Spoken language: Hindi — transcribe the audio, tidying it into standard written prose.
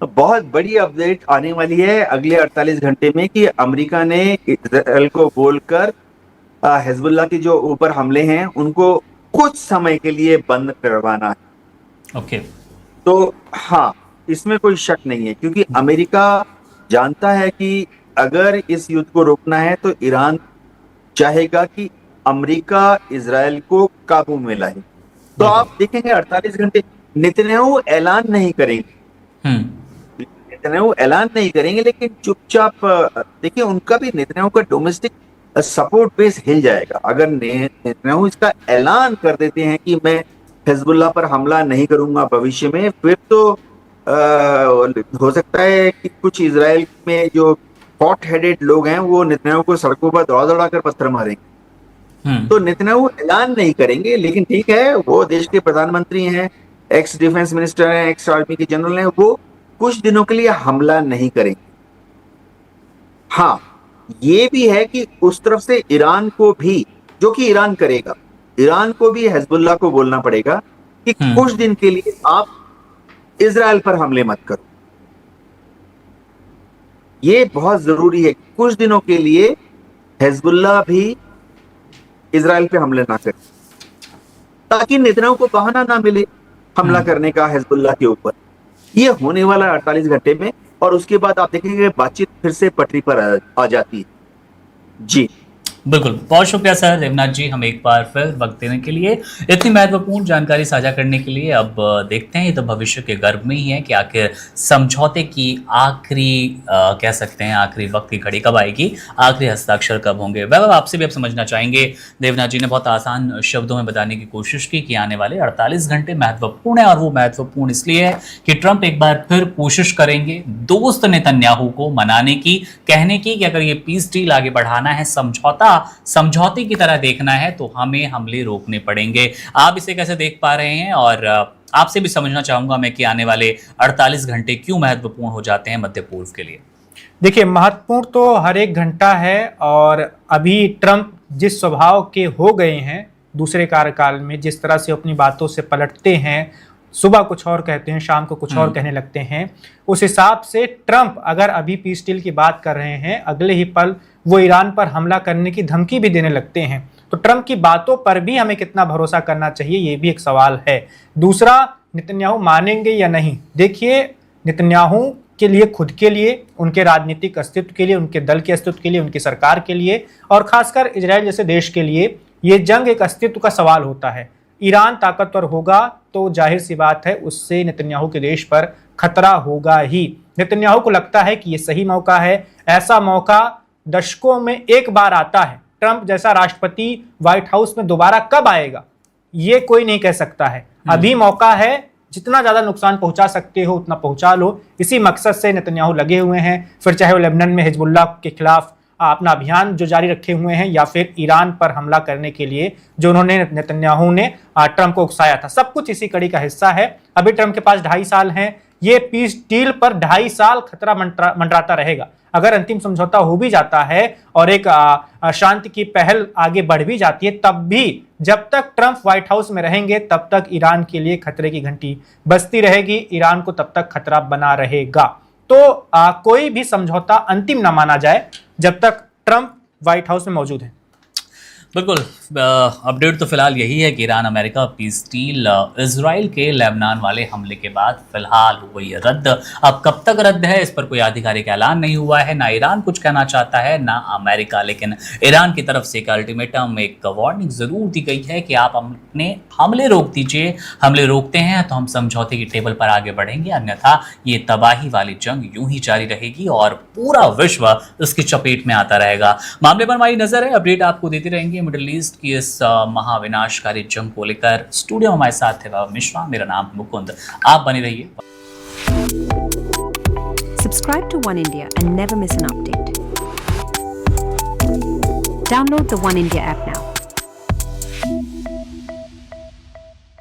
बहुत बड़ी अपडेट आने वाली है अगले 48 घंटे में कि अमेरिका ने इजराइल को बोलकर हिजबुल्लाह के जो ऊपर हमले हैं उनको कुछ समय के लिए बंद करवाना है। ओके। तो हाँ, इसमें कोई शक नहीं है क्योंकि अमेरिका जानता है कि अगर इस युद्ध को रोकना है तो ईरान चाहेगा कि अमेरिका इजराइल को काबू में लाए। तो बिल्कुल। आप देखेंगे 48 घंटे नेतन्याहू ऐलान नहीं करेंगे, नेतन्याहू ऐलान नहीं करेंगे, लेकिन चुपचाप देखिए उनका भी नेतन्याहू का डोमेस्टिक सपोर्ट बेस हिल जाएगा। अगर नेतन्याहू इसका ऐलान कर देते हैं कि मैं हिजबुल्लाह पर हमला नहीं करूंगा भविष्य में, फिर तो हो सकता है कि कुछ इजराइल में जो हॉट हेडेड लोग हैं वो नेतन्याहू को सड़कों पर दौड़ा दौड़ा कर पत्थर मारेंगे। तो नेतन्याहू ऐलान नहीं करेंगे, लेकिन ठीक है, वो देश के प्रधानमंत्री हैं, एक्स डिफेंस मिनिस्टर हैं, एक्स आर्मी के जनरल हैं, वो कुछ दिनों के लिए हमला नहीं करेंगे। हाँ, ये भी है कि उस तरफ से ईरान को भी, जो कि ईरान करेगा, ईरान को भी हिजबुल्लाह को बोलना पड़ेगा कि कुछ दिन के लिए आप इजराइल पर हमले मत करो। ये बहुत जरूरी है, कुछ दिनों के लिए हिजबुल्लाह भी इजराइल पे हमले ना करे, ताकि नेतन्याहू को बहाना ना मिले हमला करने का हिजबुल्लाह के ऊपर। ये होने वाला है 48 घंटे में, और उसके बाद आप देखेंगे बातचीत फिर से पटरी पर आ जाती है। जी बिल्कुल, बहुत शुक्रिया सर देवनाथ जी, हम एक बार फिर वक्त देने के लिए, इतनी महत्वपूर्ण जानकारी साझा करने के लिए। अब देखते हैं, ये तो भविष्य के गर्भ में ही है कि आखिर समझौते की आखिरी कह सकते हैं आखिरी वक्त की घड़ी कब आएगी, आखिरी हस्ताक्षर कब होंगे। वह आपसे भी अब समझना चाहेंगे। देवनाथ जी ने बहुत आसान शब्दों में बताने की कोशिश की कि आने वाले 48 घंटे महत्वपूर्ण है, और वो महत्वपूर्ण इसलिए है कि ट्रंप एक बार फिर कोशिश करेंगे दोस्त नेतन्याहू को मनाने की, कहने की कि अगर ये पीस डील आगे बढ़ाना है, समझौते की तरह देखना है, तो हमें हमले रोकने पड़ेंगे। आप इसे कैसे देख पा रहे हैं, और आपसे भी समझना चाहूंगा मैं कि आने वाले 48 घंटे क्यों महत्वपूर्ण हो जाते हैं मध्य पूर्व के लिए। देखिए, महत्वपूर्ण तो हर एक घंटा है, और अभी ट्रंप जिस स्वभाव के हो गए हैं दूसरे कार्यकाल में, जिस तरह से अपनी बातों से पलटते हैं, सुबह कुछ और कहते हैं, शाम को कुछ और कहने लगते हैं, उस हिसाब से ट्रंप अगर अभी पीस डील की बात कर रहे हैं, अगले ही पल वो ईरान पर हमला करने की धमकी भी देने लगते हैं। तो ट्रंप की बातों पर भी हमें कितना भरोसा करना चाहिए, ये भी एक सवाल है। दूसरा, नेतन्याहू मानेंगे या नहीं। देखिए, नेतन्याहू के लिए, खुद के लिए, उनके राजनीतिक अस्तित्व के लिए, उनके दल के अस्तित्व के लिए, उनकी सरकार के लिए, और खासकर इजराइल जैसे देश के लिए ये जंग एक अस्तित्व का सवाल होता है। ईरान ताकतवर होगा तो जाहिर सी बात है उससे नेतन्याहू के देश पर खतरा होगा ही। नेतन्याहू को लगता है कि ये सही मौका है। ऐसा मौका दशकों में एक बार आता है। ट्रंप जैसा राष्ट्रपति व्हाइट हाउस में दोबारा कब आएगा ये कोई नहीं कह सकता है। अभी मौका है, जितना ज्यादा नुकसान पहुंचा सकते हो उतना पहुंचा लो। इसी मकसद से नेतन्याहू लगे हुए हैं, फिर चाहे वो लेबनान में हिजबुल्लाह के खिलाफ अपना अभियान जो जारी रखे हुए हैं, या फिर ईरान पर हमला करने के लिए जो उन्होंने नेतन्याहू ने ट्रंप को उकसाया था। सब कुछ इसी कड़ी का हिस्सा है। अभी ट्रंप के पास 2.5 साल हैं। ये पीस डील पर 2.5 साल खतरा मंडराता रहेगा। अगर अंतिम समझौता हो भी जाता है और एक शांति की पहल आगे बढ़ भी जाती है, तब भी जब तक ट्रंप व्हाइट हाउस में रहेंगे तब तक ईरान के लिए खतरे की घंटी बजती रहेगी, ईरान को तब तक खतरा बना रहेगा। तो कोई भी समझौता अंतिम ना माना जाए जब तक ट्रंप व्हाइट हाउस में मौजूद है। बिल्कुल, अपडेट तो फिलहाल यही है कि Iran America peace deal Israel के लेबनान वाले हमले के बाद फिलहाल हो गई है रद्द। अब कब तक रद्द है इस पर कोई आधिकारिक ऐलान नहीं हुआ है, ना ईरान कुछ कहना चाहता है ना अमेरिका, लेकिन ईरान की तरफ से एक अल्टीमेटम, एक वार्निंग जरूर दी गई है कि आप अपने हमले रोक दीजिए, हमले रोकते हैं तो हम समझौते की टेबल पर आगे बढ़ेंगे, अन्यथा ये तबाही वाली जंग यूं ही जारी रहेगी और पूरा विश्व इसकी चपेट में आता रहेगा। मामले पर हमारी नजर है, अपडेट आपको देते रहेंगे मिडिल ईस्ट की इस महाविनाशकारी जंग को लेकर। स्टूडियो में हमारे साथ थे मिश्रा, मेरा नाम मुकुंद। आप बने रहिए। Subscribe to One India and never miss an update. Download the One India app now.